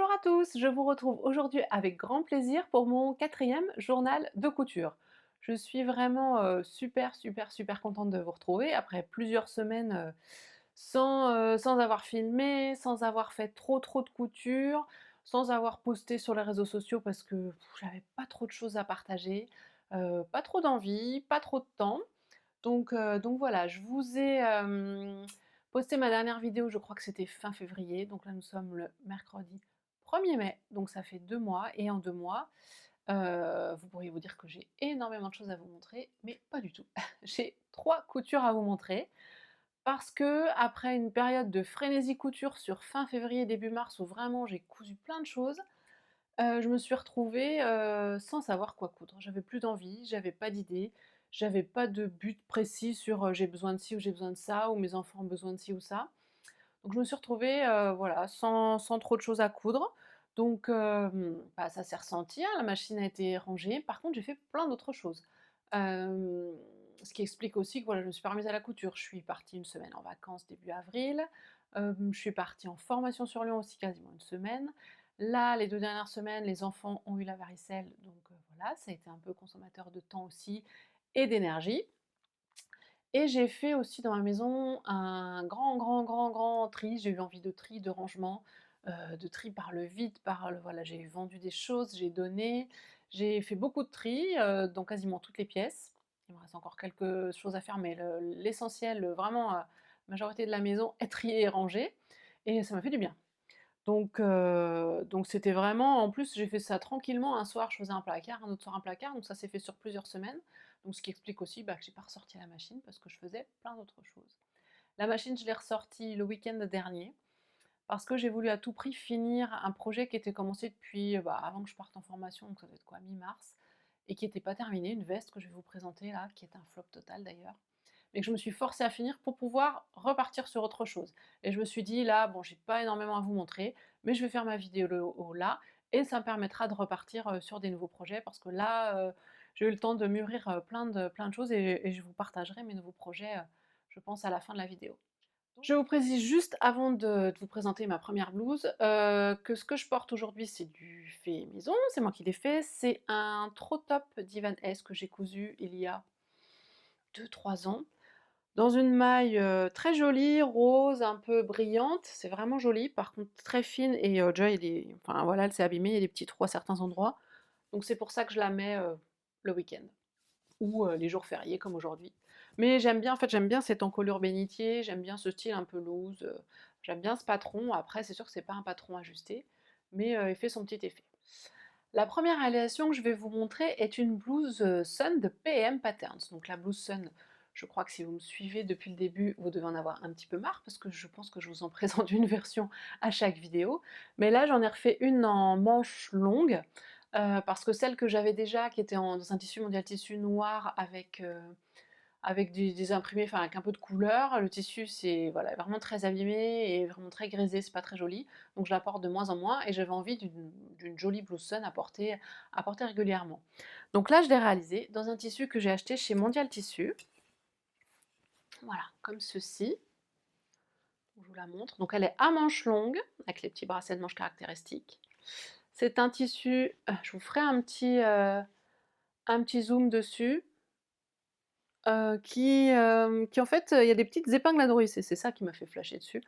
Bonjour à tous, je vous retrouve aujourd'hui avec grand plaisir pour mon quatrième journal de couture. Je suis vraiment super contente de vous retrouver après plusieurs semaines sans avoir filmé, sans avoir fait trop de couture, sans avoir posté sur les réseaux sociaux parce que j'avais pas trop de choses à partager, pas trop d'envie, pas trop de temps. Donc voilà, je vous ai posté ma dernière vidéo, je crois que c'était fin février, donc là nous sommes le mercredi 1er mai, donc ça fait 2 mois, et en 2 mois, vous pourriez vous dire que j'ai énormément de choses à vous montrer, mais pas du tout. J'ai 3 coutures à vous montrer, parce que après une période de frénésie couture sur fin février, début mars, où vraiment j'ai cousu plein de choses, je me suis retrouvée, sans savoir quoi coudre. J'avais plus d'envie, j'avais pas d'idée, j'avais pas de but précis sur, j'ai besoin de ci ou j'ai besoin de ça, ou mes enfants ont besoin de ci ou ça. Donc je me suis retrouvée, voilà, sans trop de choses à coudre. Donc bah, ça s'est ressenti, hein, la machine a été rangée. Par contre, j'ai fait plein d'autres choses. Hem, Ce qui explique aussi que, voilà, je me suis pas remise à la couture. Je suis partie une semaine en vacances début avril. Je suis partie en formation sur Lyon aussi quasiment une semaine. Là, les 2 dernières semaines, les enfants ont eu la varicelle, donc voilà, ça a été un peu consommateur de temps aussi et d'énergie. Et j'ai fait aussi dans ma maison un grand tri. J'ai eu envie de tri, de rangement, de tri par le vide, par le voilà, j'ai vendu des choses, j'ai donné, j'ai fait beaucoup de tri, dans quasiment toutes les pièces. Il me reste encore quelque chose à faire, mais l'essentiel, vraiment, majorité de la maison est triée et rangée, et ça m'a fait du bien. Donc c'était vraiment, en plus j'ai fait ça tranquillement, un soir je faisais un placard, un autre soir un placard, donc ça s'est fait sur plusieurs semaines. Donc ce qui explique aussi, bah, que j'ai pas ressorti la machine parce que je faisais plein d'autres choses. La machine, je l'ai ressortie le week-end dernier parce que j'ai voulu à tout prix finir un projet qui était commencé depuis, bah, avant que je parte en formation, donc ça doit être quoi, mi-mars, et qui était pas terminé, une veste que je vais vous présenter là, qui est un flop total d'ailleurs, mais que je me suis forcée à finir pour pouvoir repartir sur autre chose. Et je me suis dit: «Là, bon, j'ai pas énormément à vous montrer, mais je vais faire ma vidéo là, et ça me permettra de repartir, sur des nouveaux projets», parce que là, j'ai eu le temps de mûrir, plein de choses, et je vous partagerai mes nouveaux projets, je pense à la fin de la vidéo. Je vous précise juste avant de vous présenter ma première blouse, que ce que je porte aujourd'hui, c'est du fait maison, c'est moi qui l'ai fait. C'est un trop top d'Ivan S que j'ai cousu il y a 2 3 ans, dans une maille, très jolie, rose, un peu brillante. C'est vraiment joli, par contre très fine, et déjà il est enfin voilà, elle s'est abîmée, il y a des petits trous à certains endroits. Donc c'est pour ça que je la mets, le week-end ou les jours fériés comme aujourd'hui. Mais j'aime bien, en fait, j'aime bien cette encolure bénitier, j'aime bien ce style un peu loose, j'aime bien ce patron. Après, c'est sûr que c'est pas un patron ajusté, mais il fait son petit effet. La première réalisation que je vais vous montrer est une blouse Sun de PM Patterns. Donc la blouse Sun, je crois que si vous me suivez depuis le début, vous devez en avoir un petit peu marre, parce que je pense que je vous en présente une version à chaque vidéo. Mais là, j'en ai refait une en manche longue, parce que celle que j'avais déjà, qui était dans un tissu mondial tissu noir avec des imprimés, enfin avec un peu de couleur. Le tissu, c'est voilà, vraiment très abîmé et vraiment très grisé, c'est pas très joli. Donc je la porte de moins en moins, et j'avais envie d'une jolie blouse Sun à porter régulièrement. Donc là, je l'ai réalisée dans un tissu que j'ai acheté chez Mondial Tissu. Voilà, comme ceci. Je vous la montre. Donc elle est à manches longues, avec les petits bracelets de manches caractéristiques. C'est un tissu, je vous ferai un petit zoom dessus. Qui en fait, il y a des petites épingles à nourrice, et c'est ça qui m'a fait flasher dessus.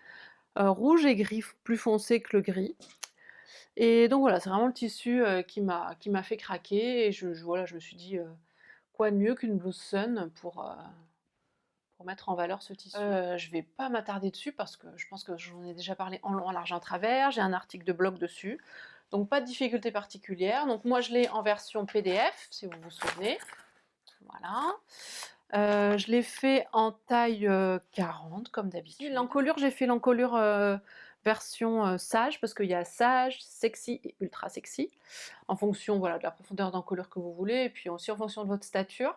Rouge et gris, plus foncé que le gris. Et donc voilà, c'est vraiment le tissu qui m'a fait craquer, et voilà, je me suis dit, quoi de mieux qu'une blouse Sun pour mettre en valeur ce tissu. Je vais pas m'attarder dessus parce que je pense que j'en ai déjà parlé en long, en large, en travers. J'ai un article de blog dessus, donc pas de difficulté particulière. Donc moi je l'ai en version PDF, si vous vous souvenez. Voilà. Je l'ai fait en taille 40 comme d'habitude. L'encolure, j'ai fait l'encolure version sage, parce qu'il y a sage, sexy et ultra sexy, en fonction, voilà, de la profondeur d'encolure que vous voulez, et puis aussi en fonction de votre stature.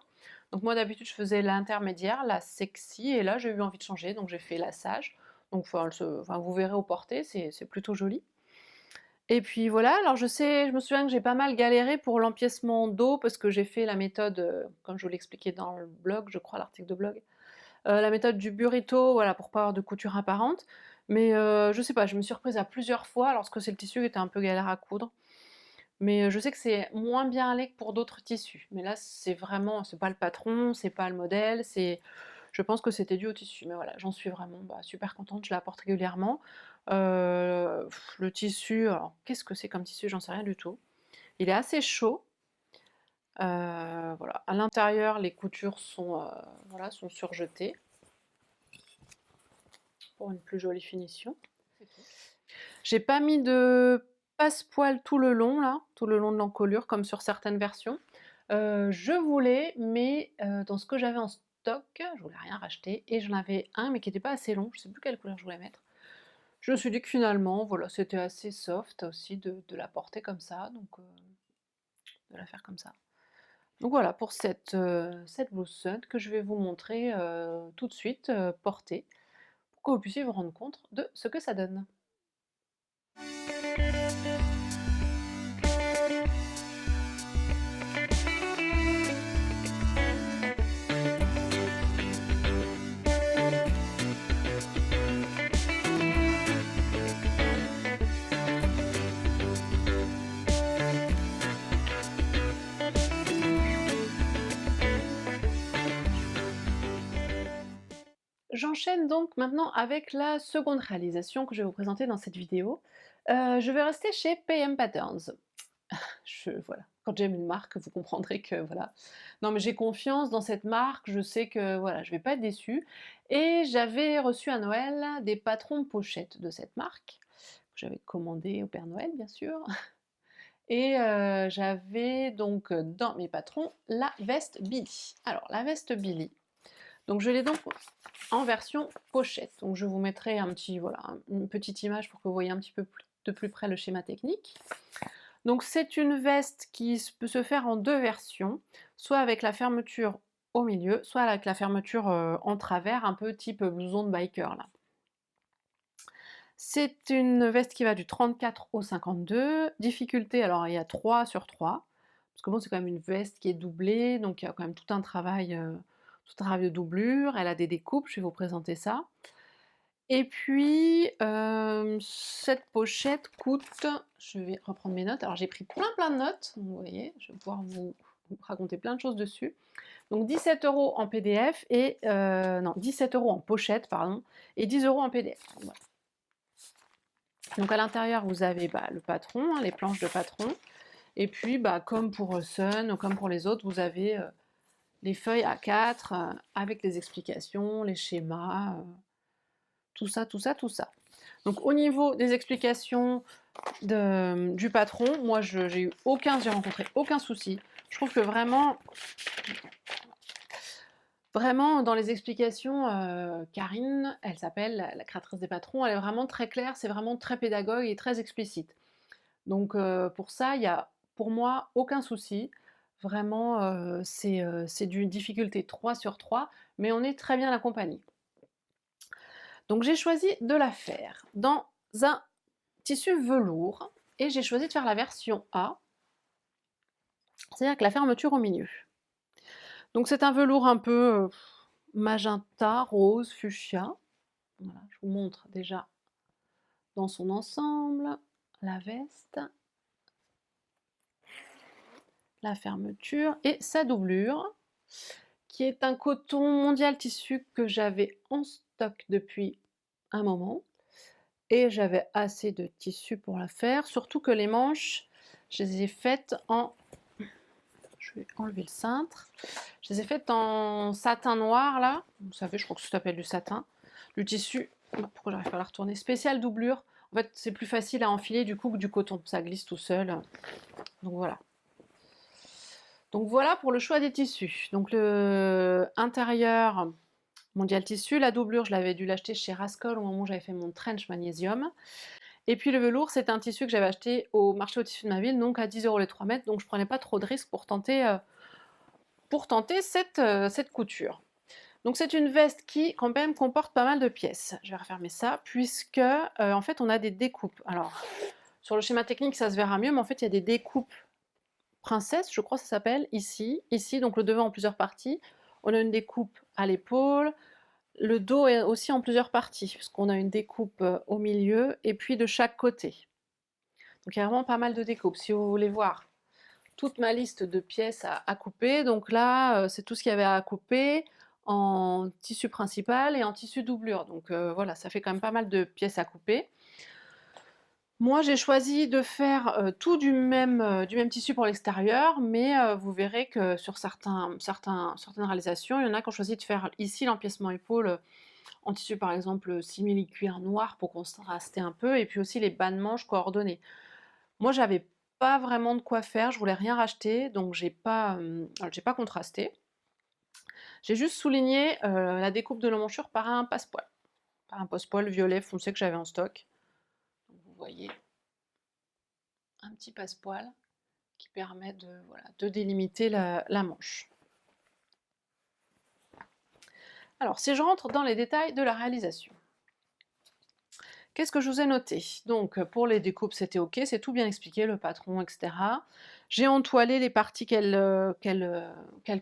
Donc moi d'habitude je faisais l'intermédiaire, la sexy, et là j'ai eu envie de changer, donc j'ai fait la sage. Donc enfin, vous verrez au porté, c'est plutôt joli. Et puis voilà, alors je me souviens que j'ai pas mal galéré pour l'empiècement dos, parce que j'ai fait la méthode, comme je vous l'expliquais dans le blog, je crois, l'article de blog, la méthode du burrito, voilà, pour pas avoir de couture apparente. Mais je sais pas, je me suis reprise à plusieurs fois lorsque c'est le tissu qui était un peu galère à coudre. Mais je sais que c'est moins bien allé que pour d'autres tissus. Mais là, c'est pas le patron, c'est pas le modèle, je pense que c'était dû au tissu. Mais voilà, j'en suis vraiment, bah, super contente, je la porte régulièrement. Le tissu, alors qu'est-ce que c'est comme tissu? J'en sais rien du tout. Il est assez chaud. Voilà. À l'intérieur, les coutures sont, voilà, sont surjetées pour une plus jolie finition. J'ai pas mis de passepoil tout le long là, tout le long de l'encolure comme sur certaines versions. Je voulais, mais dans ce que j'avais en stock, je voulais rien racheter et j'en avais un mais qui était pas assez long, je sais plus quelle couleur je voulais mettre. Je me suis dit que finalement, voilà, c'était assez soft aussi de la porter comme ça, donc de la faire comme ça. Donc voilà pour cette blouse que je vais vous montrer tout de suite portée, pour que vous puissiez vous rendre compte de ce que ça donne. J'enchaîne donc maintenant avec la seconde réalisation que je vais vous présenter dans cette vidéo. Je vais rester chez PM Patterns. Voilà, quand j'aime une marque, vous comprendrez que voilà. Non mais j'ai confiance dans cette marque, je sais que voilà, je vais pas être déçue. Et j'avais reçu à Noël des patrons pochettes de cette marque, que j'avais commandé au Père Noël bien sûr. Et j'avais donc dans mes patrons la veste Billy. Alors la veste Billy, donc je l'ai donc en version pochette. Donc je vous mettrai voilà, une petite image pour que vous voyez un petit peu de plus près le schéma technique. Donc c'est une veste qui peut se faire en deux versions, soit avec la fermeture au milieu, soit avec la fermeture en travers, un peu type blouson de biker là. C'est une veste qui va du 34 au 52. Difficulté, alors il y a 3 sur 3, parce que bon, c'est quand même une veste qui est doublée, donc il y a quand même tout un travail de doublure. Elle a des découpes, je vais vous présenter ça. Et puis, cette pochette coûte, je vais reprendre mes notes. Alors j'ai pris plein de notes, donc vous voyez, je vais pouvoir vous raconter plein de choses dessus. Donc 17 € en PDF et non, 17 € en pochette, pardon, et 10 € en PDF. Voilà. Donc à l'intérieur, vous avez le patron, hein, les planches de patron. Et puis, comme pour Sun, comme pour les autres, vous avez les feuilles A4 avec les explications, les schémas, tout ça, tout ça, tout ça. Donc au niveau des explications du patron, moi j'ai rencontré aucun souci. Je trouve que vraiment dans les explications, Karine, elle s'appelle la créatrice des patrons, elle est vraiment très claire, c'est vraiment très pédagogue et très explicite. Donc pour ça, il y a pour moi aucun souci. Vraiment, c'est d'une difficulté 3 sur 3, mais on est très bien accompagné. Donc j'ai choisi de la faire dans un tissu velours et j'ai choisi de faire la version A, c'est-à-dire avec la fermeture au milieu. Donc c'est un velours un peu magenta, rose, fuchsia. Voilà, je vous montre déjà dans son ensemble la veste, la fermeture et sa doublure, qui est un coton mondial tissu que j'avais en stock depuis un moment. Et j'avais assez de tissu pour la faire, surtout que les manches, je les ai faites en... Je vais enlever le cintre. Je les ai faites en satin noir, là. Vous savez, je crois que ça s'appelle du satin. Du tissu, pourquoi j'arrive pas à la retourner, spécial doublure. En fait, c'est plus facile à enfiler du coup que du coton. Ça glisse tout seul. Donc voilà. Donc voilà pour le choix des tissus. Donc le intérieur mondial tissu, la doublure, je l'avais dû l'acheter chez Rascol au moment où j'avais fait mon trench magnésium. Et puis le velours, c'est un tissu que j'avais acheté au marché au tissu de ma ville, donc à 10 € les 3 mètres, donc je prenais pas trop de risques pour tenter cette couture. Donc c'est une veste qui quand même comporte pas mal de pièces. Je vais refermer ça, puisque en fait on a des découpes. Alors sur le schéma technique ça se verra mieux, mais en fait il y a des découpes princesse, je crois que ça s'appelle, ici, donc le devant en plusieurs parties. On a une découpe à l'épaule, Le dos est aussi en plusieurs parties, puisqu'on a une découpe au milieu et puis de chaque côté. Donc il y a vraiment pas mal de découpes. Si vous voulez voir toute ma liste de pièces à couper, donc là, c'est tout ce qu'il y avait à couper en tissu principal et en tissu doublure. Donc voilà, ça fait quand même pas mal de pièces à couper. Moi, j'ai choisi de faire tout du même tissu pour l'extérieur, mais vous verrez que sur certaines réalisations, il y en a qui ont choisi de faire ici l'empiècement épaule en tissu par exemple simili cuir noir pour contraster un peu, et puis aussi les bas de manches coordonnés. Moi, j'avais pas vraiment de quoi faire, je voulais rien racheter, donc j'ai pas contrasté. J'ai juste souligné la découpe de l'emmanchure par un passepoil violet foncé que j'avais en stock. Donc, vous voyez, un petit passepoil qui permet de délimiter la manche. Alors, si je rentre dans les détails de la réalisation, qu'est-ce que je vous ai noté? Donc, pour les découpes, c'était ok, c'est tout bien expliqué, le patron, etc. J'ai entoilé les parties qu'elle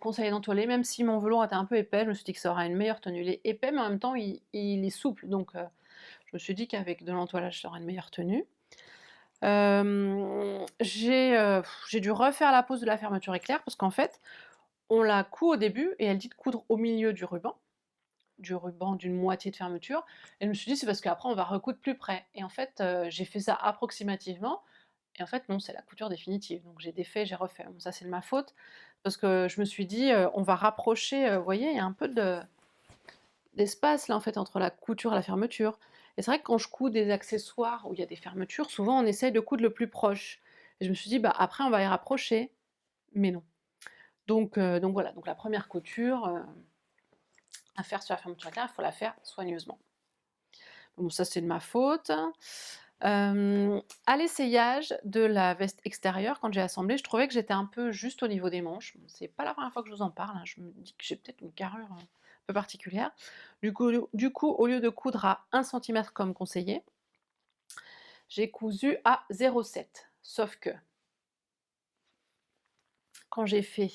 conseillait d'entoiler, même si mon velours était un peu épais, je me suis dit que ça aura une meilleure tenue. Il est épais, mais en même temps, il est souple, donc je me suis dit qu'avec de l'entoilage, ça aura une meilleure tenue. J'ai dû refaire la pose de la fermeture éclair, parce qu'en fait, on la coud au début, et elle dit de coudre au milieu du ruban d'une moitié de fermeture, et je me suis dit c'est parce qu'après on va recoudre plus près, et en fait j'ai fait ça approximativement, et en fait non, c'est la couture définitive, donc j'ai défait, j'ai refait. Bon, ça c'est de ma faute, parce que je me suis dit on va rapprocher, vous voyez, il y a un peu d'espace là en fait entre la couture et la fermeture, et c'est vrai que quand je couds des accessoires où il y a des fermetures, souvent on essaye de coudre le plus proche, et je me suis dit bah après on va y rapprocher, mais non. Donc voilà, donc la première couture à faire sur la fermeture éclair, il faut la faire soigneusement. Bon, ça c'est de ma faute. À l'essayage de la veste extérieure, quand j'ai assemblé, je trouvais que j'étais un peu juste au niveau des manches. Bon, c'est pas la première fois que je vous en parle, hein, je me dis que j'ai peut-être une carrure un peu particulière. Du coup, au lieu de coudre à 1 cm comme conseillé, j'ai cousu à 0,7. Sauf que quand j'ai fait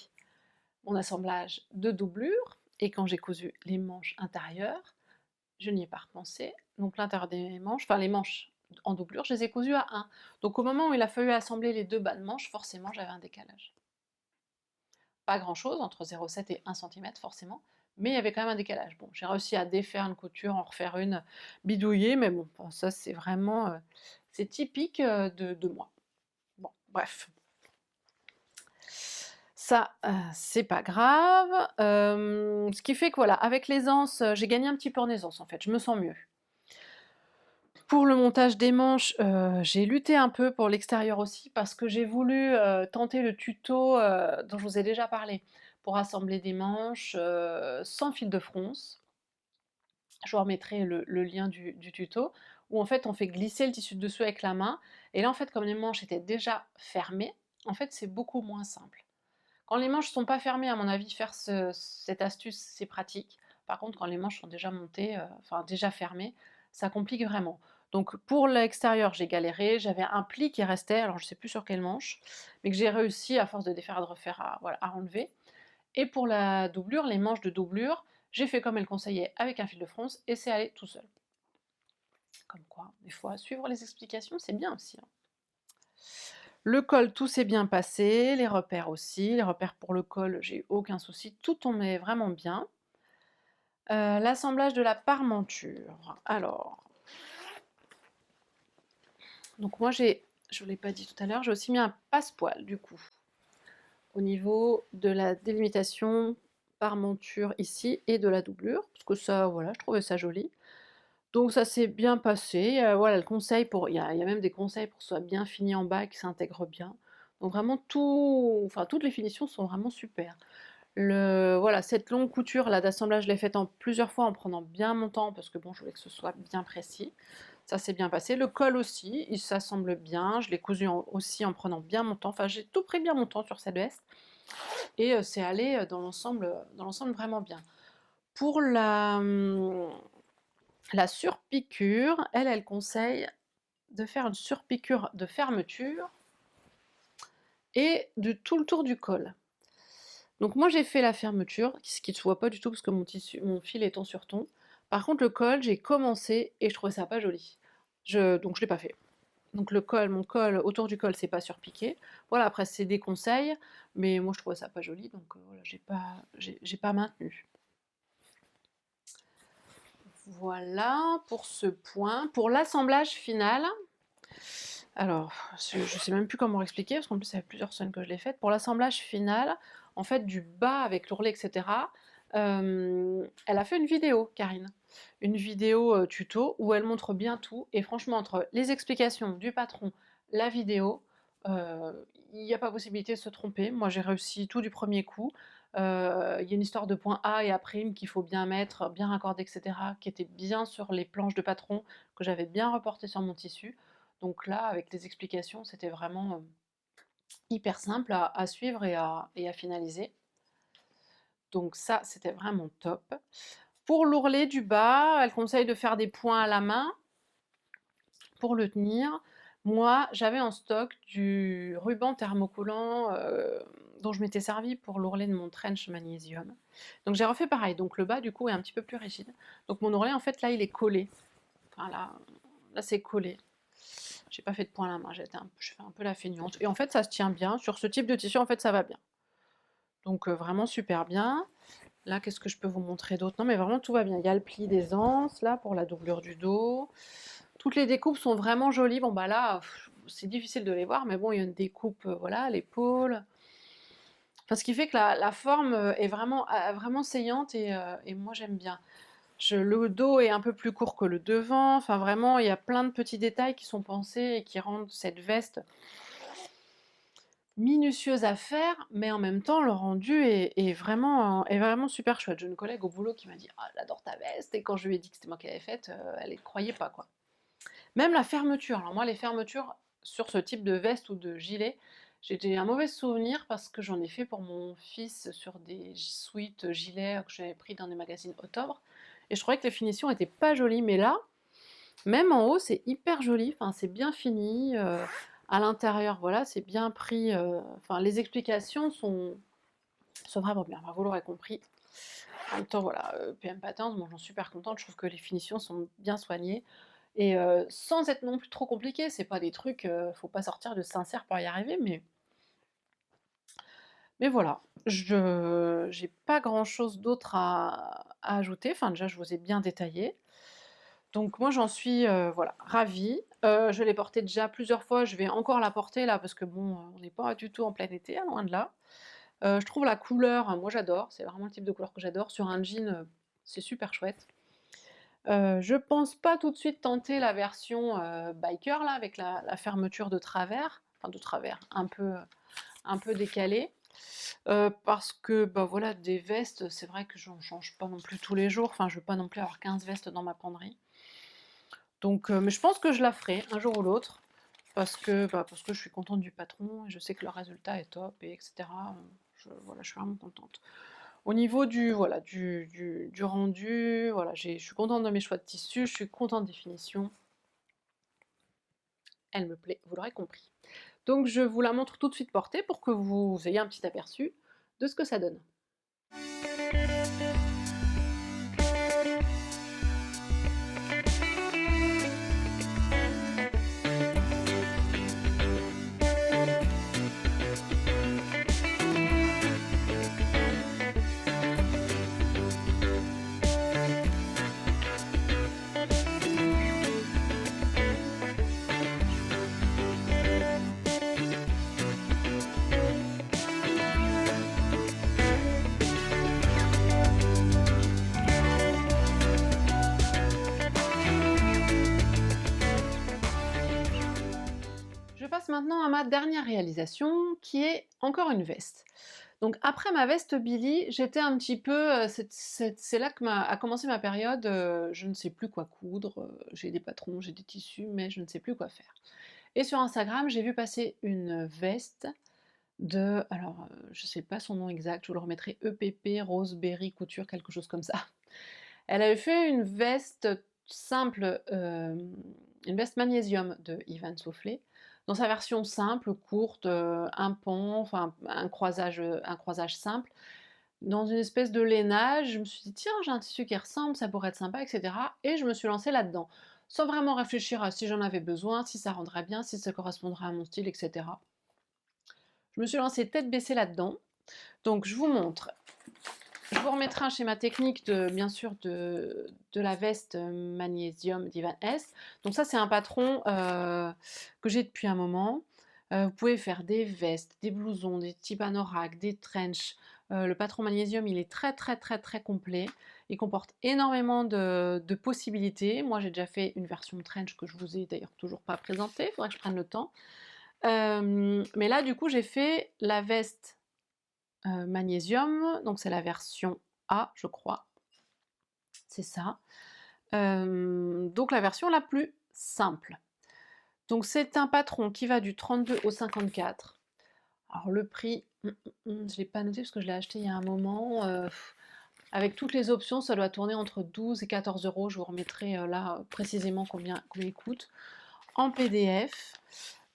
mon assemblage de doublure et quand j'ai cousu les manches intérieures, je n'y ai pas repensé. Donc l'intérieur des manches, enfin les manches en doublure, je les ai cousues à 1. Donc au moment où il a fallu assembler les deux bas de manches, forcément j'avais un décalage. Pas grand chose, entre 0,7 et 1 cm forcément, mais il y avait quand même un décalage. Bon, j'ai réussi à défaire une couture, en refaire une bidouillée, mais bon, ça c'est vraiment, c'est typique de moi. Bon, bref. Ça, c'est pas grave. Ce qui fait que voilà, avec l'aisance, j'ai gagné un petit peu en aisance en fait, je me sens mieux. Pour le montage des manches, j'ai lutté un peu pour l'extérieur aussi parce que j'ai voulu, tenter le tuto, dont je vous ai déjà parlé, pour assembler des manches, sans fil de fronce. Je vous remettrai le lien du tuto, où en fait on fait glisser le tissu de dessous avec la main, et là en fait comme les manches étaient déjà fermées, en fait c'est beaucoup moins simple. Quand les manches sont pas fermées, à mon avis, faire cette astuce, c'est pratique. Par contre, quand les manches sont déjà montées, enfin déjà fermées, ça complique vraiment. Donc pour l'extérieur, j'ai galéré, j'avais un pli qui restait, alors je sais plus sur quelle manche, mais que j'ai réussi, à force de défaire et de refaire, voilà, à enlever. Et pour la doublure, les manches de doublure, j'ai fait comme elle conseillait avec un fil de fronce, et c'est allé tout seul. Comme quoi, des fois, suivre les explications, c'est bien aussi, hein. Le col, tout s'est bien passé, les repères aussi. Les repères pour le col, j'ai eu aucun souci, tout tombait vraiment bien. L'assemblage de la parmenture. Alors, donc moi je vous l'ai pas dit tout à l'heure, j'ai aussi mis un passepoil du coup, au niveau de la délimitation parmenture ici et de la doublure, parce que ça, voilà, je trouvais ça joli. Donc ça s'est bien passé, voilà le conseil pour il y a même des conseils pour que ce soit bien fini en bas et que ça intègre bien. Donc vraiment toutes les finitions sont vraiment super. Voilà, cette longue couture là d'assemblage, je l'ai faite en plusieurs fois en prenant bien mon temps parce que bon, je voulais que ce soit bien précis. Ça s'est bien passé. Le col aussi, il s'assemble bien. Je l'ai cousu aussi en prenant bien mon temps. Enfin, j'ai tout pris bien mon temps sur cette veste. Et c'est allé dans l'ensemble vraiment bien. Pour la surpiqûre, elle conseille de faire une surpiqûre de fermeture et de tout le tour du col. Donc moi j'ai fait la fermeture, ce qui ne se voit pas du tout parce que mon fil est ton sur ton. Par contre le col, j'ai commencé et je trouvais ça pas joli. Donc je l'ai pas fait. Donc le col, mon col, autour du col, c'est pas surpiqué. Voilà, après c'est des conseils, mais moi je trouvais ça pas joli, donc voilà, j'ai pas maintenu. Voilà pour ce point. Pour l'assemblage final, alors je sais même plus comment expliquer, parce qu'en plus ça fait plusieurs semaines que je l'ai faite. Pour l'assemblage final, en fait du bas avec l'ourlet, etc., elle a fait une vidéo, Karine. Une vidéo tuto où elle montre bien tout, et franchement entre les explications du patron, la vidéo, il n'y a pas possibilité de se tromper. Moi j'ai réussi tout du premier coup. Il y a une histoire de point A et A' qu'il faut bien mettre, bien raccorder, etc., qui était bien sur les planches de patron, que j'avais bien reporté sur mon tissu. Donc là, avec les explications, c'était vraiment hyper simple à suivre et à finaliser. Donc ça, c'était vraiment top. Pour l'ourlet du bas, elle conseille de faire des points à la main pour le tenir. Moi, j'avais en stock du ruban thermocoulant dont je m'étais servi pour l'ourlet de mon trench magnésium. Donc j'ai refait pareil. Donc le bas, du coup, est un petit peu plus rigide. Donc mon ourlet, en fait, là, il est collé. Enfin là c'est collé. J'ai pas fait de point à la main, je fais un peu la feignante. Et en fait, ça se tient bien. Sur ce type de tissu, en fait, ça va bien. Donc vraiment super bien. Là, qu'est-ce que je peux vous montrer d'autre? Non, mais vraiment, tout va bien. Il y a le pli des anses, là, pour la doublure du dos. Toutes les découpes sont vraiment jolies. Bon, bah là, c'est difficile de les voir, mais bon, il y a une découpe, voilà, à l'épaule. Enfin, ce qui fait que la forme est vraiment saillante et moi, j'aime bien. Le dos est un peu plus court que le devant. Enfin, vraiment, il y a plein de petits détails qui sont pensés et qui rendent cette veste minutieuse à faire, mais en même temps, le rendu est vraiment super chouette. J'ai une collègue au boulot qui m'a dit: «Ah, j'adore ta veste», et quand je lui ai dit que c'était moi qui l'avais faite, elle ne croyait pas, quoi. Même la fermeture, alors moi, les fermetures sur ce type de veste ou de gilet, j'ai un mauvais souvenir parce que j'en ai fait pour mon fils sur des sweats gilets que j'avais pris dans des magazines Octobre, et je trouvais que les finitions étaient pas jolies, mais là, même en haut, c'est hyper joli, enfin, c'est bien fini. À l'intérieur, voilà, c'est bien pris. Enfin, les explications sont vraiment bien. Enfin, vous l'aurez compris. En même temps, voilà, PM Patterns, moi j'en suis super contente. Je trouve que les finitions sont bien soignées. Et sans être non plus trop compliqué, c'est pas des trucs, faut pas sortir de sincère pour y arriver, mais voilà. Je j'ai pas grand chose d'autre à ajouter. Enfin, déjà, je vous ai bien détaillé. Donc moi j'en suis voilà, ravie. Je l'ai portée déjà plusieurs fois, je vais encore la porter là parce que bon, on n'est pas du tout en plein été, hein, loin de là. Je trouve la couleur, moi j'adore, c'est vraiment le type de couleur que j'adore. Sur un jean, c'est super chouette. Je pense pas tout de suite tenter la version biker là, avec la fermeture de travers, enfin de travers, un peu décalée. Parce que bah voilà, des vestes, c'est vrai que j'en change pas non plus tous les jours. Enfin, je veux pas non plus avoir 15 vestes dans ma penderie. Donc, mais je pense que je la ferai un jour ou l'autre, parce que je suis contente du patron et je sais que le résultat est top, et etc. Voilà, je suis vraiment contente. Au niveau voilà, du rendu, voilà, je suis contente de mes choix de tissus, je suis contente des finitions. Elle me plaît, vous l'aurez compris. Donc je vous la montre tout de suite portée pour que vous ayez un petit aperçu de ce que ça donne. Je passe maintenant à ma dernière réalisation, qui est encore une veste. Donc après ma veste Billy, j'étais un petit peu, c'est là que a commencé ma période, je ne sais plus quoi coudre, j'ai des patrons, j'ai des tissus, mais je ne sais plus quoi faire. Et sur Instagram, j'ai vu passer une veste alors je sais pas son nom exact, je vous le remettrai, EPP Roseberry Couture, quelque chose comme ça. Elle avait fait une veste simple, une veste magnésium de Ivan Soufflé, dans sa version simple, courte, un pan, enfin un croisage simple. dans une espèce de lainage. Je me suis dit: «Tiens, j'ai un tissu qui ressemble, ça pourrait être sympa» et cetera et je me suis lancée là-dedans, sans vraiment réfléchir à si j'en avais besoin, si ça rendrait bien, si ça correspondrait à mon style et cetera. Je me suis lancée tête baissée là-dedans. Donc je vous montre. Je vous remettrai un schéma technique de, bien sûr, de la veste magnésium d'Ivan S. Donc ça, c'est un patron que j'ai depuis un moment. Vous pouvez faire des vestes, des blousons, des petits anoraks, des trenchs. Le patron magnésium, il est très très très très complet. Il comporte énormément de possibilités. Moi, j'ai déjà fait une version trench que je vous ai d'ailleurs toujours pas présentée. Il faudrait que je prenne le temps. Mais là, du coup, j'ai fait la veste magnésium, donc c'est la version A, je crois, c'est ça. Donc la version la plus simple. Donc c'est un patron qui va du 32 au 54. Alors le prix, je ne l'ai pas noté parce que je l'ai acheté il y a un moment. Avec toutes les options, ça doit tourner entre 12 et 14 euros. Je vous remettrai là précisément combien il coûte en PDF.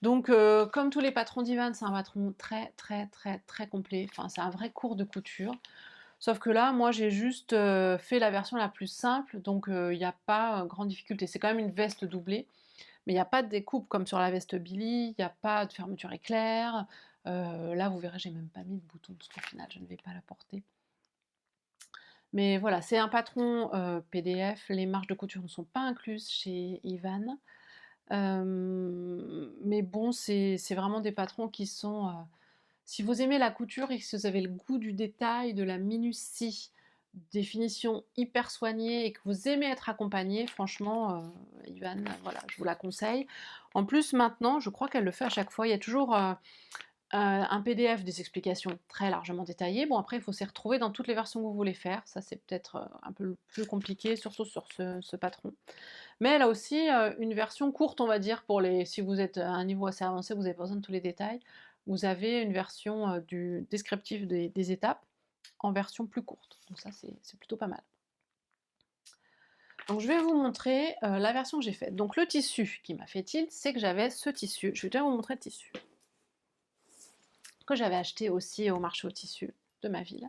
Donc, comme tous les patrons d'Ivan, c'est un patron très très très très complet. Enfin, c'est un vrai cours de couture. Sauf que là, moi, j'ai juste fait la version la plus simple, donc il n'y a pas grande difficulté. C'est quand même une veste doublée, mais il n'y a pas de découpe comme sur la veste Billy, il n'y a pas de fermeture éclair. Là, vous verrez, j'ai même pas mis de bouton, parce qu'au final, je ne vais pas la porter. Mais voilà, c'est un patron PDF, les marges de couture ne sont pas incluses chez Ivan. Mais bon, c'est vraiment des patrons qui sont... si vous aimez la couture et que vous avez le goût du détail, de la minutie, des finitions hyper soignées et que vous aimez être accompagné, franchement, Ivan, voilà, je vous la conseille. En plus, maintenant, je crois qu'elle le fait à chaque fois. Il y a toujours un PDF des explications très largement détaillées. Bon, après, il faut s'y retrouver dans toutes les versions que vous voulez faire. Ça, c'est peut-être un peu plus compliqué, surtout sur ce patron. Mais elle a aussi une version courte, on va dire, pour les, si vous êtes à un niveau assez avancé, vous avez besoin de tous les détails. Vous avez une version du descriptif des étapes en version plus courte. Donc ça, c'est plutôt pas mal. Donc je vais vous montrer la version que j'ai faite. Donc le tissu qui m'a fait tilt, c'est que j'avais ce tissu. Je vais déjà vous montrer le tissu. Que j'avais acheté aussi au marché au tissu de ma ville.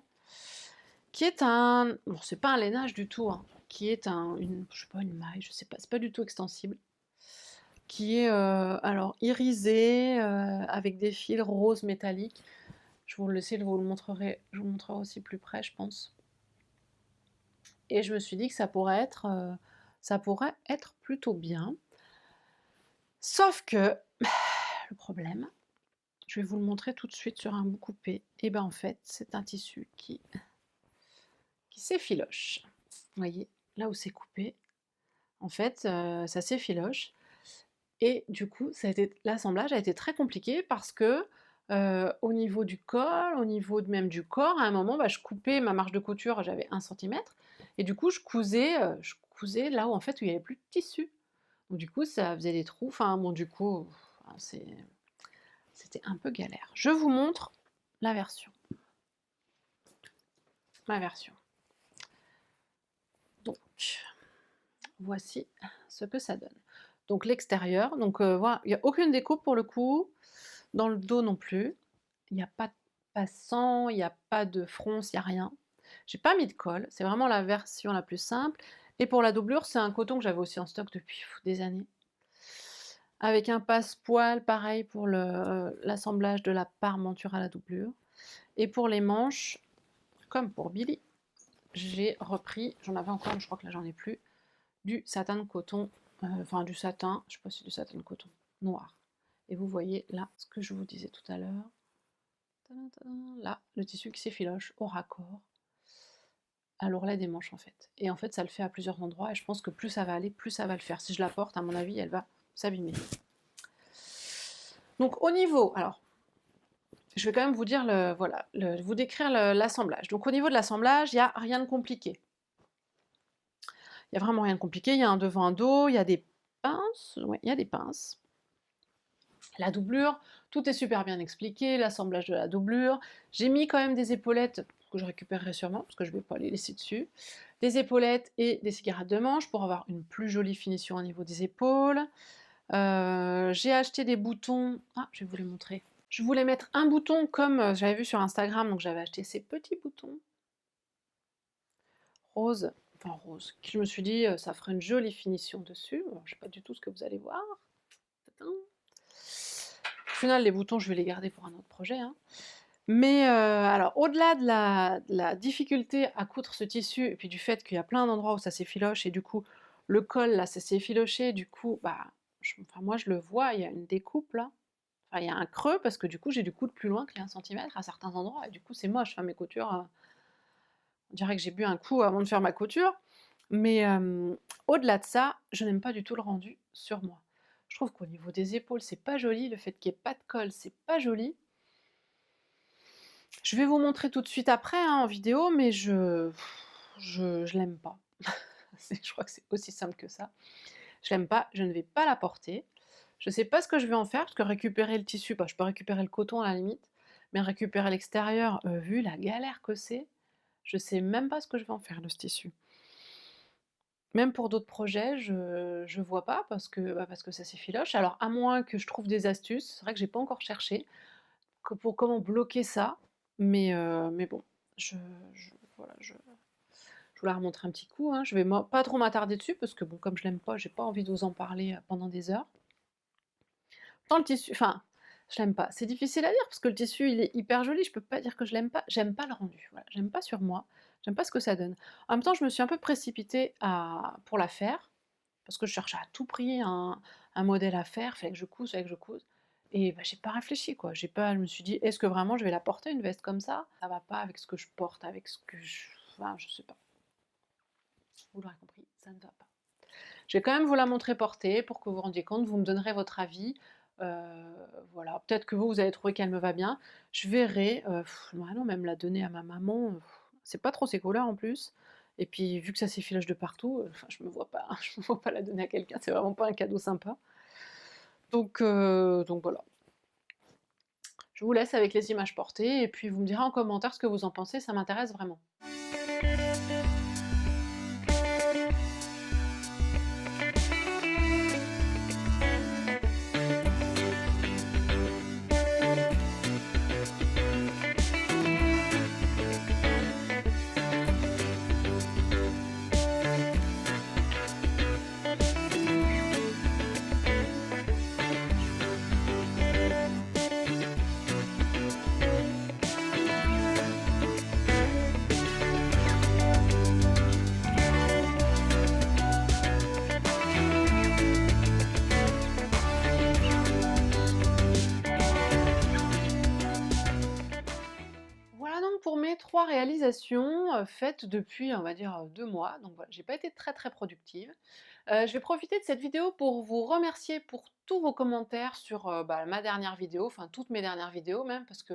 Qui est un... Bon, c'est pas un lainage du tout, hein, qui est je sais pas, une maille, je sais pas, c'est pas du tout extensible. Qui est alors irisé avec des fils roses métalliques. Je vous le laisse, je vous le montrerai, je vous montrerai aussi plus près, je pense. Et je me suis dit que ça pourrait être plutôt bien. Sauf que le problème, je vais vous le montrer tout de suite sur un bout coupé. Et ben en fait, c'est un tissu qui s'effiloche. Vous voyez, là où c'est coupé, en fait, ça s'effiloche. Et du coup, l'assemblage a été très compliqué parce que au niveau du col, au niveau même du corps, à un moment, bah, je coupais ma marge de couture, j'avais 1 centimètre, et du coup, je cousais là où en fait où il n'y avait plus de tissu. Donc du coup, ça faisait des trous. Enfin bon, du coup, c'était un peu galère. Je vous montre la version. Ma version. Donc, voici ce que ça donne. Donc l'extérieur, donc voilà, il n'y a aucune découpe pour le coup, dans le dos non plus, il n'y a pas de passant, il n'y a pas de fronce, il n'y a rien. J'ai pas mis de colle, c'est vraiment la version la plus simple. Et pour la doublure, c'est un coton que j'avais aussi en stock depuis des années. Avec un passe-poil, pareil pour l'assemblage de la parmenture à la doublure. Et pour les manches, comme pour Billy, j'ai repris, j'en avais encore, mais je crois que là j'en ai plus, du satin de coton, enfin du satin, je sais pas si c'est du satin de coton, noir. Et vous voyez là ce que je vous disais tout à l'heure. Là, le tissu qui s'effiloche au raccord à l'ourlet des manches en fait. Et en fait, ça le fait à plusieurs endroits et je pense que plus ça va aller, plus ça va le faire. Si je la porte, à mon avis, elle va s'abîmer. Donc au niveau, alors, je vais quand même vous dire, vous décrire l'assemblage. Donc au niveau de l'assemblage, il n'y a rien de compliqué. Il n'y a vraiment rien de compliqué. Il y a un devant, un dos, il y a des pinces. Ouais, il y a des pinces. La doublure, tout est super bien expliqué, l'assemblage de la doublure. J'ai mis quand même des épaulettes que je récupérerai sûrement, parce que je ne vais pas les laisser dessus. Des épaulettes et des cigarettes de manche pour avoir une plus jolie finition au niveau des épaules. J'ai acheté des boutons. Ah, je vais vous les montrer. Je voulais mettre un bouton comme j'avais vu sur Instagram, donc j'avais acheté ces petits boutons. rose, enfin rose, je me suis dit, ça ferait une jolie finition dessus. Alors je sais pas du tout ce que vous allez voir. Tadam. Au final, les boutons, je vais les garder pour un autre projet, hein. Mais alors au-delà de la difficulté à coudre ce tissu et puis du fait qu'il y a plein d'endroits où ça s'effiloche et du coup, le col là, ça s'est effiloché, du coup, bah, enfin moi je le vois, il y a une découpe là. Enfin, il y a un creux parce que du coup, j'ai dû coudre plus loin que les 1 centimètre à certains endroits et du coup, c'est moche. Enfin, mes coutures, on dirait que j'ai bu un coup avant de faire ma couture. Mais au-delà de ça, je n'aime pas du tout le rendu sur moi. Je trouve qu'au niveau des épaules, c'est pas joli. Le fait qu'il n'y ait pas de col, c'est pas joli. Je vais vous montrer tout de suite après hein, en vidéo, mais je l'aime pas. Je crois que c'est aussi simple que ça. Je l'aime pas, je ne vais pas la porter. Je sais pas ce que je vais en faire, parce que récupérer le tissu, bah, je peux récupérer le coton à la limite, mais récupérer l'extérieur, vu la galère que c'est, je sais même pas ce que je vais en faire de ce tissu. Même pour d'autres projets, je vois pas parce que ça s'effiloche. Alors à moins que je trouve des astuces, c'est vrai que j'ai pas encore cherché, pour comment bloquer ça, mais bon, je voilà, je vous la remontre un petit coup, hein. Je vais pas trop m'attarder dessus parce que bon, comme je l'aime pas, j'ai pas envie de vous en parler, pendant des heures. Tant le tissu enfin, je l'aime pas, c'est difficile à dire parce que le tissu, il est hyper joli, je peux pas dire que je l'aime pas. J'aime pas le rendu, voilà, j'aime pas sur moi, j'aime pas ce que ça donne. En même temps, je me suis un peu précipitée pour la faire, parce que je cherchais à tout prix un modèle à faire, fallait que je couse et bah, j'ai pas réfléchi quoi, j'ai pas je me suis dit: «Est-ce que vraiment je vais la porter une veste comme ça?» Ça va pas avec ce que je porte, avec ce que enfin, je sais pas. Vous l'aurez compris, ça ne va pas. Je vais quand même vous la montrer portée pour que vous vous rendiez compte, vous me donnerez votre avis. Voilà, peut-être que vous allez trouver qu'elle me va bien. Je verrai, ah non, même la donner à ma maman, c'est pas trop ses couleurs en plus. Et puis vu que ça s'effiloche de partout, enfin je me vois pas je me vois pas la donner à quelqu'un, c'est vraiment pas un cadeau sympa. Donc voilà. Je vous laisse avec les images portées et puis vous me direz en commentaire ce que vous en pensez, ça m'intéresse vraiment. Voilà donc pour mes 3 réalisations, faites depuis, on va dire, 2 mois, donc voilà, j'ai pas été très, très productive. Je vais profiter de cette vidéo pour vous remercier pour tous vos commentaires sur, bah, ma dernière vidéo, enfin toutes mes dernières vidéos même, parce que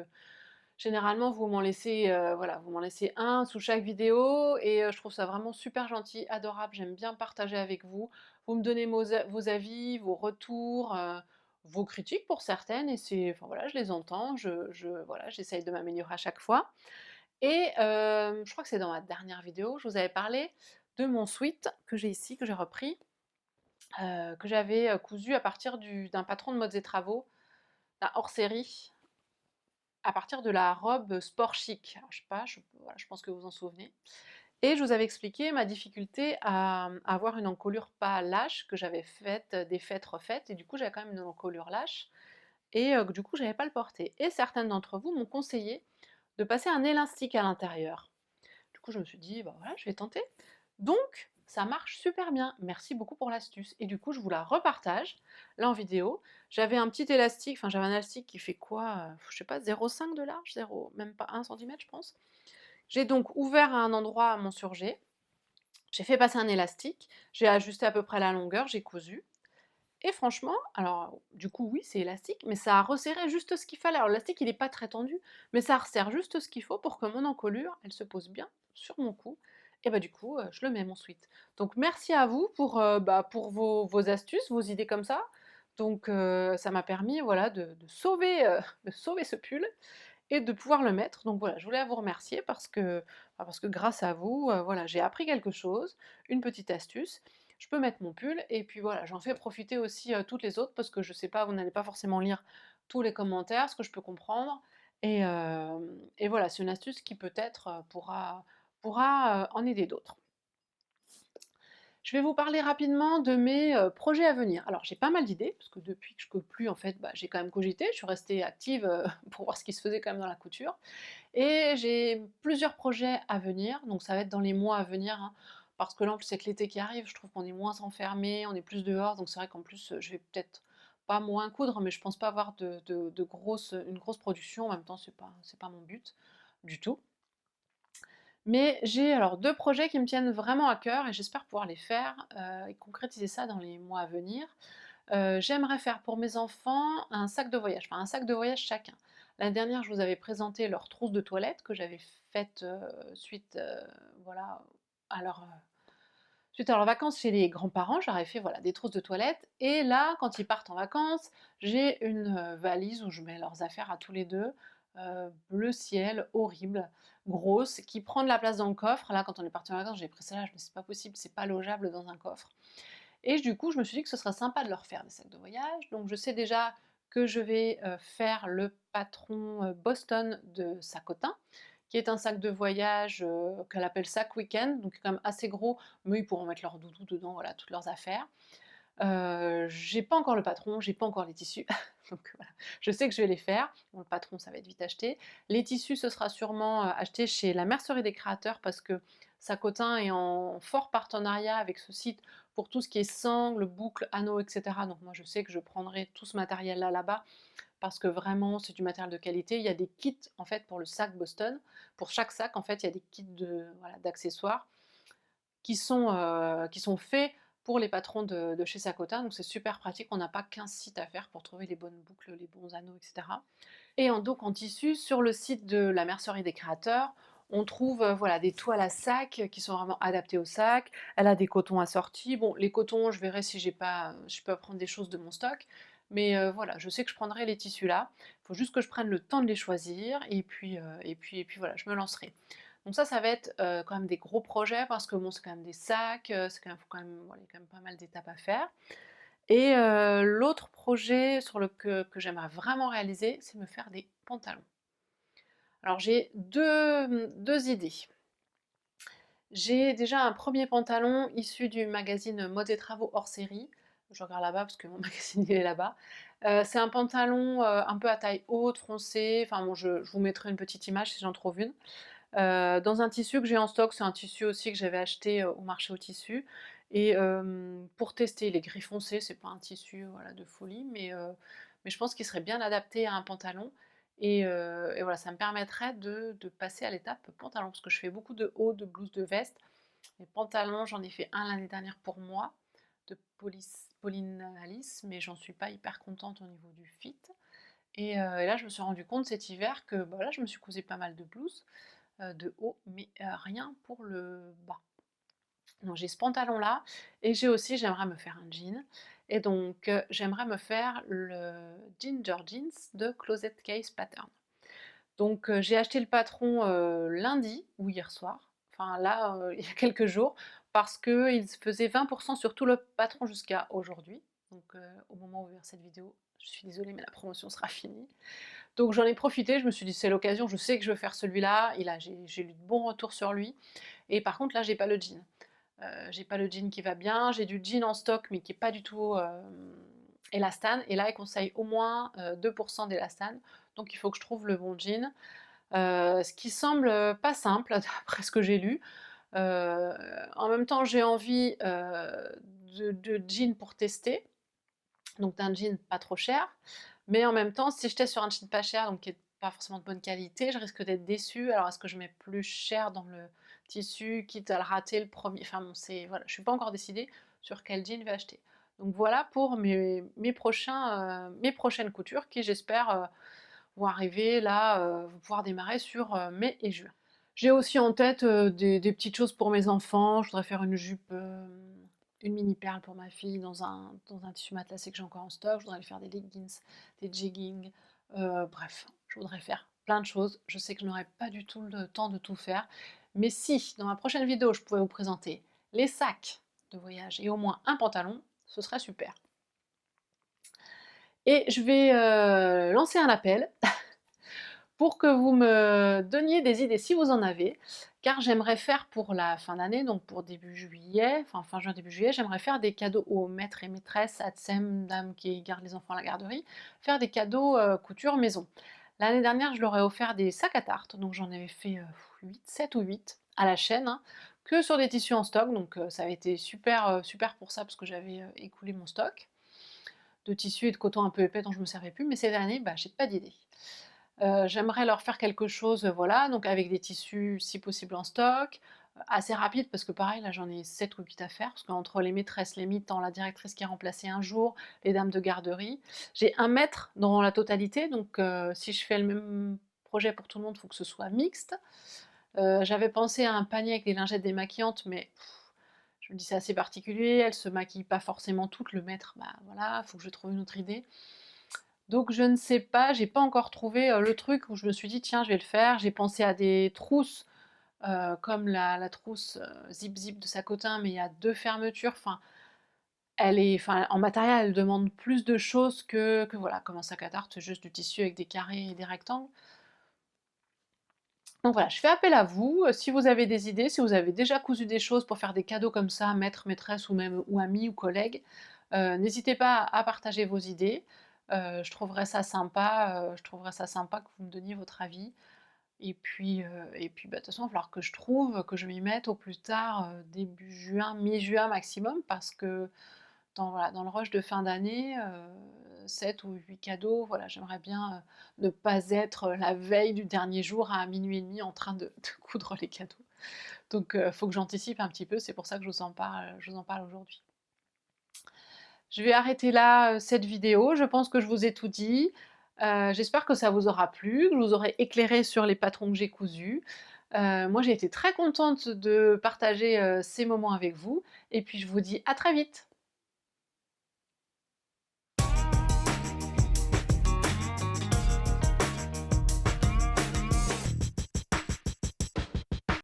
généralement vous m'en laissez, voilà, vous m'en laissez un sous chaque vidéo et je trouve ça vraiment super gentil, adorable, j'aime bien partager avec vous. Vous me donnez vos avis, vos retours, vos critiques pour certaines et c'est enfin voilà, je les entends, voilà, j'essaye de m'améliorer à chaque fois et je crois que c'est dans ma dernière vidéo, je vous avais parlé de mon sweat que j'ai ici, que j'ai repris, que j'avais, cousu à partir d'un patron de Modes et Travaux, d'un hors série, à partir de la robe sport chic. Alors je sais pas, voilà, je pense que vous vous en souvenez. Et je vous avais expliqué ma difficulté à avoir une encolure pas lâche, que j'avais faite, défaite, refaite, et du coup j'avais quand même une encolure lâche, et que du coup j'avais pas le porter. Et certaines d'entre vous m'ont conseillé de passer un élastique à l'intérieur. Du coup je me suis dit, bah voilà, je vais tenter. Donc ça marche super bien, merci beaucoup pour l'astuce. Et du coup je vous la repartage, là en vidéo. J'avais un petit élastique, enfin j'avais un élastique qui fait quoi, je sais pas, 0,5 de large, 0, même pas 1 centimètre je pense. J'ai donc ouvert à un endroit mon surjet, j'ai fait passer un élastique, j'ai ajusté à peu près la longueur, j'ai cousu. Et franchement, alors du coup oui c'est élastique, mais ça a resserré juste ce qu'il fallait. Alors l'élastique il n'est pas très tendu, mais ça resserre juste ce qu'il faut pour que mon encolure, elle se pose bien sur mon cou. Et bah du coup, je le mets mon sweat. Donc merci à vous pour vos astuces, vos idées comme ça. Donc ça m'a permis voilà, de sauver ce pull et de pouvoir le mettre. Donc voilà, je voulais vous remercier parce que grâce à vous, voilà, j'ai appris quelque chose, une petite astuce. Je peux mettre mon pull et puis voilà, j'en fais profiter aussi toutes les autres parce que je sais pas, vous n'allez pas forcément lire tous les commentaires, ce que je peux comprendre. Et voilà, c'est une astuce qui peut-être pourra en aider d'autres. Je vais vous parler rapidement de mes projets à venir. Alors j'ai pas mal d'idées, parce que depuis que je coupe plus, en fait, bah, j'ai quand même cogité, je suis restée active pour voir ce qui se faisait quand même dans la couture. Et j'ai plusieurs projets à venir, donc ça va être dans les mois à venir, hein, parce que là en plus avec l'été qui arrive, je trouve qu'on est moins enfermé, on est plus dehors, donc c'est vrai qu'en plus je vais peut-être pas moins coudre, mais je pense pas avoir une grosse production, en même temps c'est pas mon but du tout. Mais j'ai alors 2 projets qui me tiennent vraiment à cœur et j'espère pouvoir les faire, et concrétiser ça dans les mois à venir. J'aimerais faire pour mes enfants un sac de voyage, enfin un sac de voyage chacun. L'année dernière, je vous avais présenté leur trousse de toilette que j'avais faite, suite, voilà, à suite à leurs vacances chez les grands-parents. J'aurais fait, voilà, des trousses de toilette et là, quand ils partent en vacances, j'ai une, valise où je mets leurs affaires à tous les 2, bleu ciel, horrible, grosse, qui prend de la place dans le coffre. Là, quand on est partis en vacances, j'ai pris celle-là, je me suis dit: «C'est pas possible, c'est pas logeable dans un coffre». Et du coup, je me suis dit que ce serait sympa de leur faire des sacs de voyage. Donc je sais déjà que je vais faire le patron Boston de Sacotin, qui est un sac de voyage qu'elle appelle sac week-end, donc quand même assez gros, mais ils pourront mettre leur doudou dedans, voilà, toutes leurs affaires. J'ai pas encore le patron, j'ai pas encore les tissus, donc voilà, je sais que je vais les faire. Bon, le patron, ça va être vite acheté. Les tissus, ce sera sûrement acheté chez la Mercerie des Créateurs parce que Sacotin est en fort partenariat avec ce site pour tout ce qui est sangles, boucles, anneaux, etc. Donc moi, je sais que je prendrai tout ce matériel-là là-bas parce que vraiment, c'est du matériel de qualité. Il y a des kits en fait pour le sac Boston. Pour chaque sac, en fait, il y a des kits voilà, d'accessoires qui sont faits pour les patrons de chez Sakota, donc c'est super pratique, on n'a pas 15 sites à faire pour trouver les bonnes boucles, les bons anneaux, etc. Et donc en tissu, sur le site de la Mercerie des Créateurs, on trouve voilà, des toiles à sac qui sont vraiment adaptées au sac. Elle a des cotons assortis. Bon, les cotons, je verrai si j'ai pas, je peux prendre des choses de mon stock. Mais voilà, je sais que je prendrai les tissus là. Il faut juste que je prenne le temps de les choisir et puis voilà, je me lancerai. Donc ça va être quand même des gros projets parce que bon, c'est quand même des sacs, c'est quand même, faut quand même, voilà, il y a quand même pas mal d'étapes à faire. Et l'autre projet que j'aimerais vraiment réaliser, c'est me faire des pantalons. Alors j'ai deux idées. J'ai déjà un premier pantalon issu du magazine Mode et Travaux hors série. Je regarde là-bas parce que mon magazine il est là-bas. C'est un pantalon un peu à taille haute, foncé. Enfin bon, je vous mettrai une petite image si j'en trouve une. Dans un tissu que j'ai en stock, c'est un tissu aussi que j'avais acheté au marché au tissu. Et pour tester, il est gris foncé, c'est pas un tissu voilà, de folie, mais je pense qu'il serait bien adapté à un pantalon. Et voilà, ça me permettrait de passer à l'étape pantalon, parce que je fais beaucoup de hauts, de blouses, de vestes. Les pantalons, j'en ai fait un l'année dernière pour moi, de Pauline Alice, mais j'en suis pas hyper contente au niveau du fit. Et là, je me suis rendu compte cet hiver que bah, là, je me suis causé pas mal de blouses de haut, mais rien pour le bas. Donc j'ai ce pantalon-là, et j'aimerais me faire un jean, et donc j'aimerais me faire le Ginger Jeans de Closet Case Pattern. Donc j'ai acheté le patron lundi ou hier soir, enfin là, il y a quelques jours, parce qu'il faisait 20% sur tout le patron jusqu'à aujourd'hui. Donc au moment où vous verrez cette vidéo, je suis désolée, mais la promotion sera finie. Donc j'en ai profité, je me suis dit c'est l'occasion, je sais que je veux faire celui-là, j'ai eu de bons retours sur lui. Et par contre là j'ai pas le jean. J'ai pas le jean qui va bien, j'ai du jean en stock mais qui est pas du tout élastane. Et là il conseille au moins 2% d'élastane. Donc il faut que je trouve le bon jean. Ce qui semble pas simple d'après ce que j'ai lu. En même temps j'ai envie de jean pour tester, donc d'un jean pas trop cher. Mais en même temps, si j'étais sur un jean pas cher, donc qui est pas forcément de bonne qualité, je risque d'être déçue. Alors est-ce que je mets plus cher dans le tissu, quitte à le rater le premier. Enfin bon, voilà, je suis pas encore décidée sur quel jean je vais acheter. Donc voilà pour mes prochaines coutures qui j'espère vont arriver là, vont pouvoir démarrer sur mai et juin. J'ai aussi en tête des petites choses pour mes enfants. Je voudrais faire une jupe, une mini perle pour ma fille dans un tissu matelassé que j'ai encore en stock. Je voudrais lui faire des leggings, des jeggings. Bref, je voudrais faire plein de choses. Je sais que je n'aurai pas du tout le temps de tout faire. Mais si, dans ma prochaine vidéo, je pouvais vous présenter les sacs de voyage et au moins un pantalon, ce serait super. Et je vais lancer un appel pour que vous me donniez des idées si vous en avez, car j'aimerais faire pour la fin d'année, donc pour début juillet, enfin fin juin, début juillet, j'aimerais faire des cadeaux aux maîtres et maîtresses, ATSEM, dames qui gardent les enfants à la garderie, faire des cadeaux couture maison. L'année dernière, je leur ai offert des sacs à tarte, donc j'en avais fait 8, 7 ou 8 à la chaîne, hein, que sur des tissus en stock, donc ça avait été super, super pour ça, parce que j'avais écoulé mon stock de tissus et de coton un peu épais dont je me servais plus, mais cette année, bah, j'ai pas d'idée. J'aimerais leur faire quelque chose, voilà, donc avec des tissus si possible en stock, assez rapide parce que pareil, là j'en ai 7 ou 8 à faire, parce qu'entre les maîtresses, les mi-temps, la directrice qui est remplacée un jour, les dames de garderie, j'ai 1 mètre dans la totalité, donc si je fais le même projet pour tout le monde, il faut que ce soit mixte. J'avais pensé à un panier avec des lingettes démaquillantes, mais je me dis: «C'est assez particulier, elles se maquillent pas forcément toutes, le maître, bah, voilà, faut que je trouve une autre idée». Donc je ne sais pas, j'ai pas encore trouvé, le truc où je me suis dit: «Tiens, je vais le faire». J'ai pensé à des trousses, comme la trousse, Zip Zip de Sacotin, mais il y a 2 fermetures, enfin, en matériel, elle demande plus de choses que voilà, comme un sac à tarte, juste du tissu avec des carrés et des rectangles. Donc voilà, je fais appel à vous, si vous avez des idées, si vous avez déjà cousu des choses pour faire des cadeaux comme ça, maître, maîtresse ou même ou amis ou collègues, n'hésitez pas à partager vos idées. Je trouverais ça sympa que vous me donniez votre avis et puis, bah, de toute façon, il va falloir que je trouve, que je m'y mette au plus tard, début juin, mi-juin maximum parce que voilà, dans le rush de fin d'année, 7 ou 8 cadeaux, voilà, j'aimerais bien, ne pas être, la veille du dernier jour à 00:30 en train de coudre les cadeaux. Donc faut que j'anticipe un petit peu, c'est pour ça que je vous en parle aujourd'hui. Je vais arrêter là, cette vidéo, je pense que je vous ai tout dit. J'espère que ça vous aura plu, que je vous aurai éclairé sur les patrons que j'ai cousus. Moi j'ai été très contente de partager, ces moments avec vous et puis je vous dis à très vite!